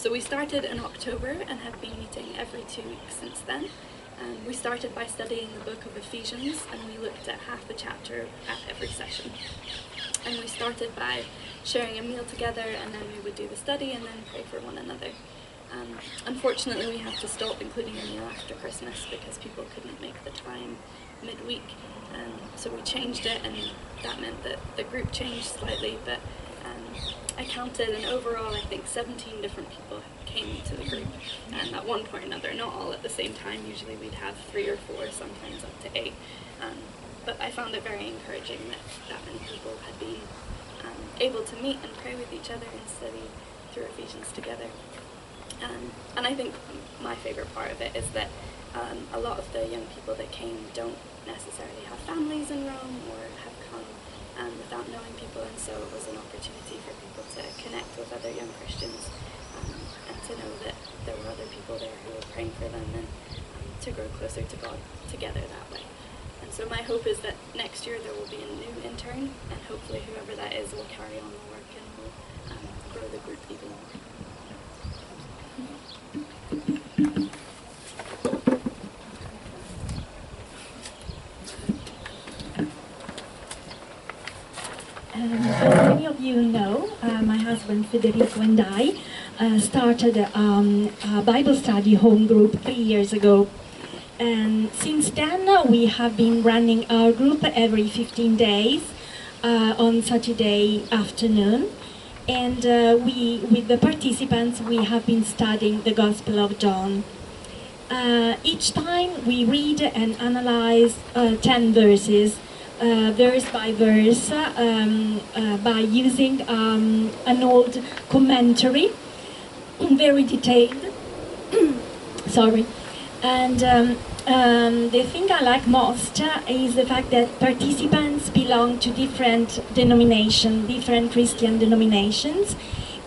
So we started in October and have been meeting every 2 weeks since then. We started by studying the book of Ephesians, and we looked at half a chapter at every session. And we started by sharing a meal together, and then we would do the study and then pray for one another. Unfortunately, we had to stop including a meal after Christmas because people couldn't make the time midweek. So we changed it, and that meant that the group changed slightly, but I counted, and overall I think 17 different people came to the group, and at one point or another, not all at the same time. Usually we'd have 3 or 4, sometimes up to 8. But I found it very encouraging that many people had been able to meet and pray with each other and study through Ephesians together. And I think my favourite part of it is that a lot of the young people that came don't necessarily have families in Rome or have come without knowing people, and so it was an opportunity for people to connect with other young Christians and to know that there were other people there who were praying for them, and to grow closer to God together that way. And so my hope is that next year there will be a new intern, and hopefully whoever that is will carry on the work and will grow the group even more. As many of you know, my husband Federico and I started a Bible study home group 3 years ago. And since then, we have been running our group every 15 days on Saturday afternoon. And with the participants, we have been studying the Gospel of John. Each time we read and analyze 10 verses, verse by verse, by using an old commentary, very detailed. Sorry. And the thing I like most is the fact that participants belong to different denominations, different Christian denominations,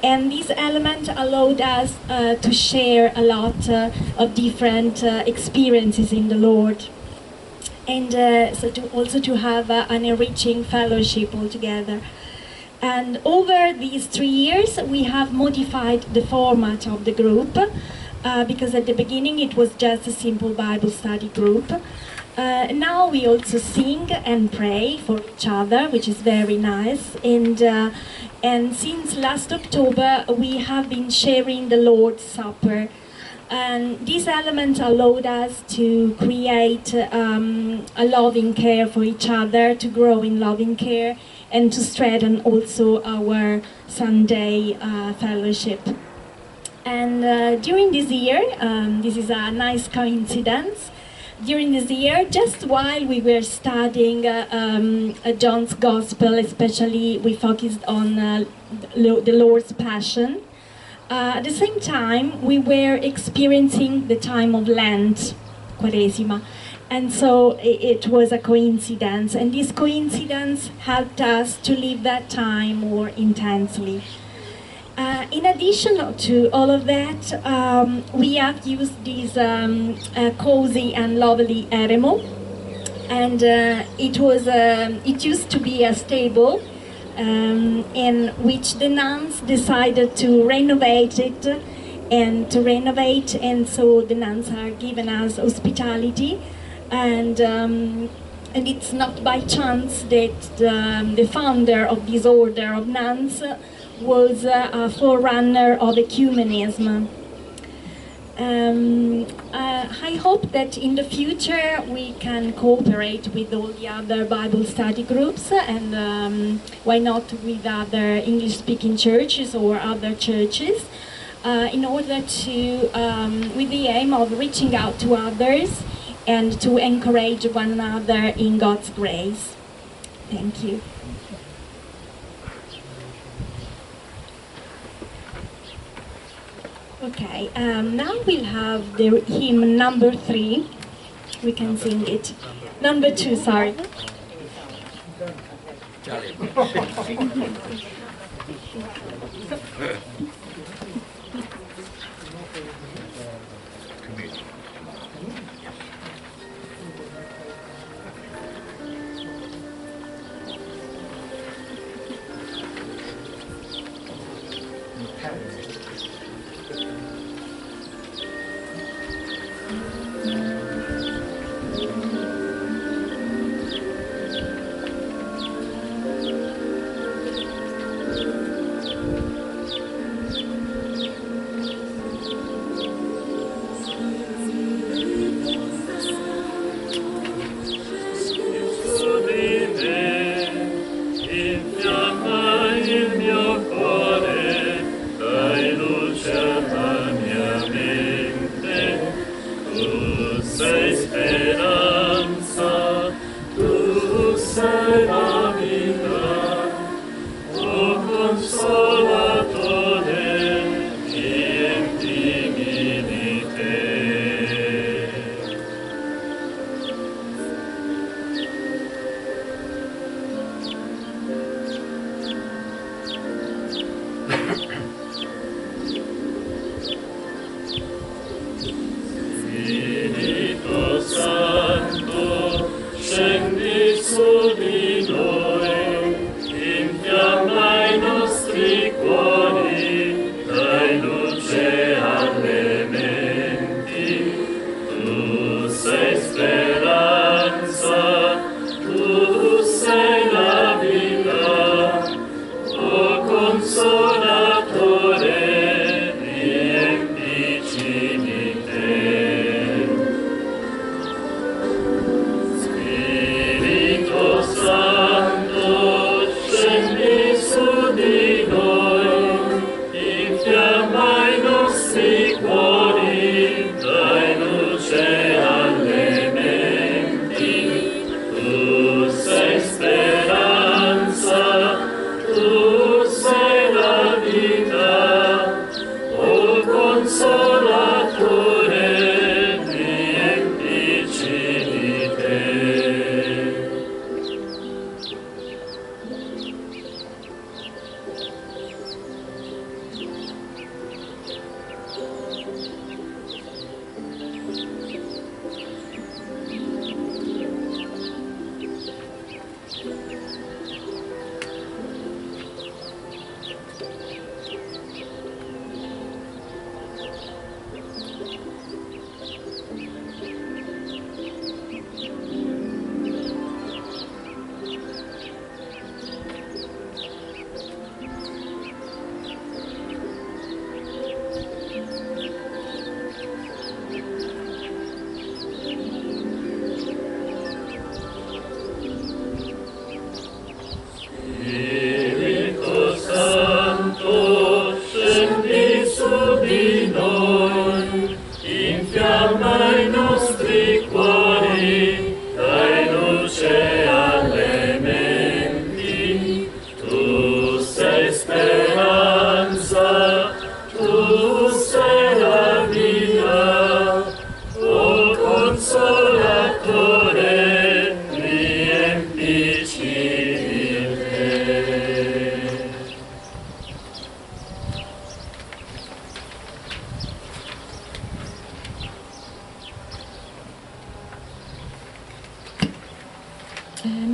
and this element allowed us to share a lot of different experiences in the Lord. And so also to have an enriching fellowship altogether. And over these 3 years, we have modified the format of the group, because at the beginning it was just a simple Bible study group. Now we also sing and pray for each other, which is very nice. And since last October, we have been sharing the Lord's Supper. And this element allowed us to create a loving care for each other, to grow in loving care, and to strengthen also our Sunday fellowship. And during this year, this is a nice coincidence, during this year, just while we were studying John's Gospel, especially we focused on the Lord's Passion. At the same time, we were experiencing the time of Lent, Quaresima, and so it was a coincidence, and this coincidence helped us to live that time more intensely. In addition to all of that, we have used this cozy and lovely eremo, and it used to be a stable in which the nuns decided to renovate it, and so the nuns are giving us hospitality, and it's not by chance that the founder of this order of nuns was a forerunner of ecumenism. I hope that in the future we can cooperate with all the other Bible study groups, and why not with other English-speaking churches or other churches, in order to, with the aim of reaching out to others and to encourage one another in God's grace. Thank you. Okay, now we'll have the hymn number 3. We can sing it. Number 2, sorry.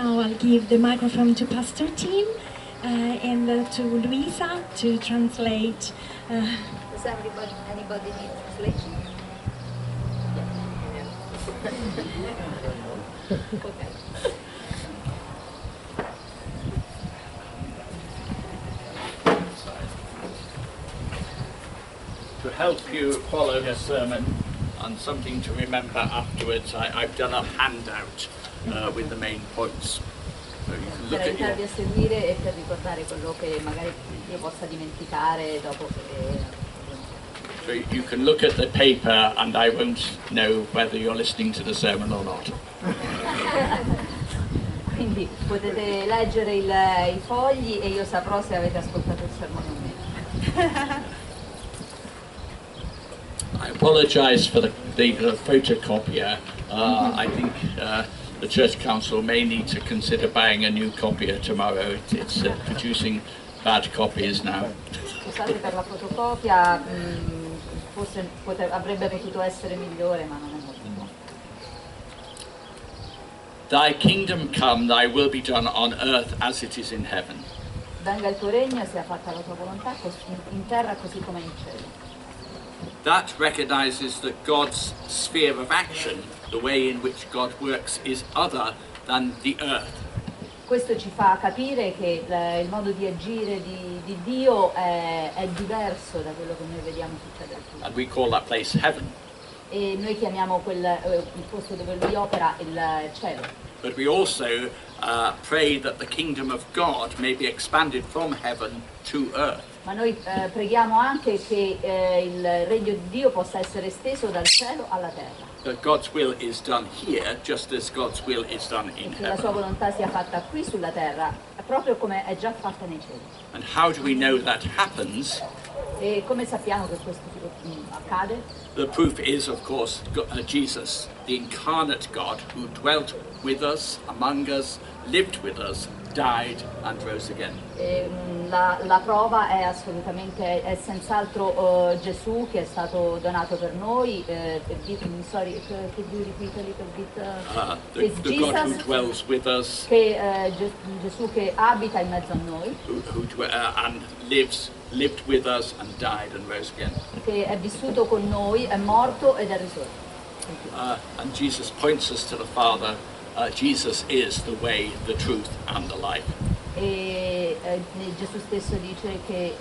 now I'll give the microphone to Pastor Tim and to Luisa to translate. Does anybody need translation? Okay. To help you follow the sermon and something to remember afterwards, I've done a handout with the main points. So you can look Per at your, aiutarvi a seguire e per ricordare quello che magari io possa dimenticare dopo che... so you can look at the paper and I won't know whether you're listening to the sermon or not. Quindi potete leggere i fogli e io saprò se avete ascoltato il sermone o meno. I apologise for the photocopier. I think the Church Council may need to consider buying a new copier tomorrow. It's producing bad copies now. Scusate per la fotocopia, forse avrebbe potuto essere migliore, ma non è molto buono. Thy kingdom come, thy will be done on earth as it is in heaven. Venga il tuo regno e sia fatta la tua volontà in terra così come in cielo. That recognises that God's sphere of action, the way in which God works, is other than the earth. Questo ci fa capire che il modo di agire di Dio è diverso da quello che noi vediamo succedere qui. And we call that place heaven. E noi chiamiamo il posto dove Lui opera il cielo. But we also pray that the kingdom of God may be expanded from heaven to earth. Ma noi preghiamo anche che il regno di Dio possa essere esteso dal cielo alla terra. That God's will is done here, just as God's will is done in Che la sua heaven. volontà sia fatta qui sulla terra, proprio come è già fatta nei cieli. And how do we know that happens? E come sappiamo che questo accade? The proof is, of course, Jesus, the incarnate God who dwelt with us, among us, lived with us, died and rose again. La prova è assolutamente, è senz'altro Gesù che è stato donato per noi. Sorry, could you repeat a little bit? The God who dwells with us, Gesù che abita in mezzo a noi, and lived with us and died and rose again. che è vissuto con noi, è morto ed è risorto. And Jesus points us to the Father. Jesus is the way, the truth and the life. E Gesù stesso dice che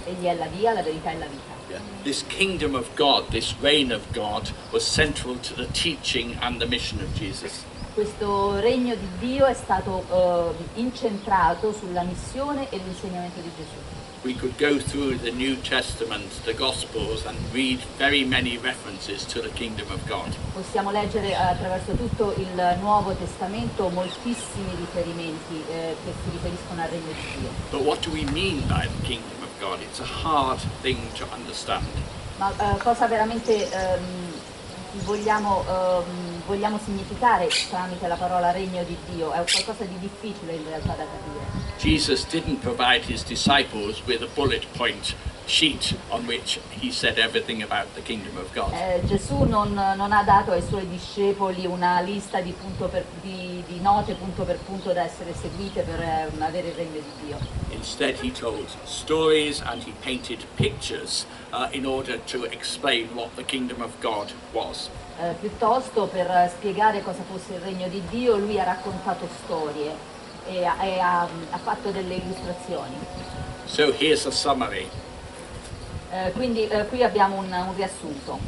egli è la via, la verità e la vita. Yeah. This kingdom of God, this reign of God, was central to the teaching and the mission of Jesus. Questo regno di Dio è stato incentrato sulla missione e l'insegnamento di Gesù. We could go through the New Testament, the Gospels, and read very many references to the kingdom of God. Possiamo leggere attraverso tutto il Nuovo Testamento moltissimi riferimenti che si riferiscono al regno di Dio. But what do we mean by the kingdom of God? It's a hard thing to understand. Ma cosa veramente vogliamo significare tramite la parola regno di Dio? È qualcosa di difficile in realtà da capire. Jesus didn't provide his disciples with a bullet point sheet on which he said everything about the kingdom of God. Gesù non ha dato ai suoi discepoli una lista di note punto per punto da essere seguite per avere il regno di Dio. Instead, he told stories and he painted pictures in order to explain what the kingdom of God was. Piuttosto, per spiegare cosa fosse il regno di Dio, lui ha raccontato storie e ha fatto delle illustrazioni. So here's a summary. Quindi qui abbiamo un riassunto.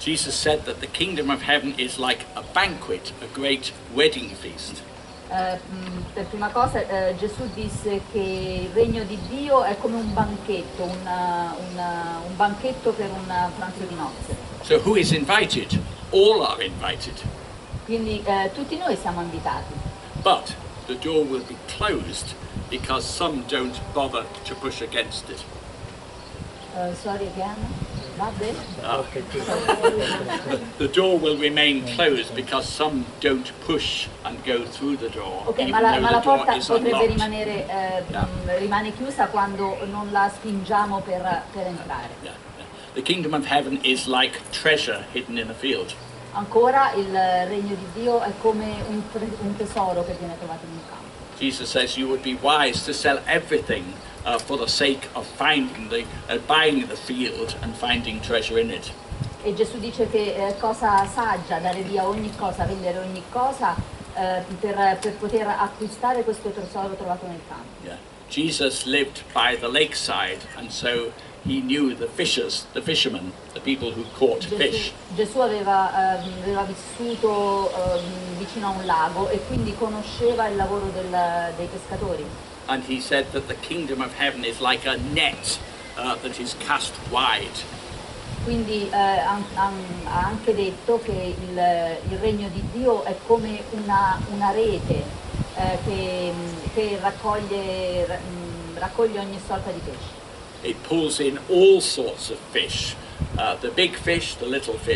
Jesus said that the kingdom of heaven is like a banquet, a great wedding feast. Per prima cosa Gesù disse che il regno di Dio è come un banchetto, un banchetto per un pranzo di nozze. So who is invited? All are invited. Quindi tutti noi siamo invitati. But the door will be closed because some don't bother to push against it. Sorry again. Va bene? The door will remain closed because some don't push and go through the door. Ok, even ma though la the door porta is potrebbe unlocked. rimanere rimane chiusa quando non la spingiamo per entrare. Yeah, yeah. The kingdom of heaven is like treasure hidden in a field. Ancora il regno di Dio è come un tesoro che viene trovato in un campo. Jesus says you would be wise to sell everything for the sake of buying the field and finding treasure in it. E Gesù dice che è cosa saggia dare via ogni cosa, vendere ogni cosa per poter acquistare questo tesoro trovato nel campo. Yeah. Jesus lived by the lakeside, and so he knew the fishermen, the people who caught fish. Gesù aveva vissuto vicino a un lago e quindi conosceva il lavoro dei pescatori. And he said that the kingdom of heaven is like a net that is cast wide. Quindi ha anche detto che il regno di Dio è come una rete che raccoglie ogni sorta di pesce. It pulls in all sorts of fish, the big fish, the little fish.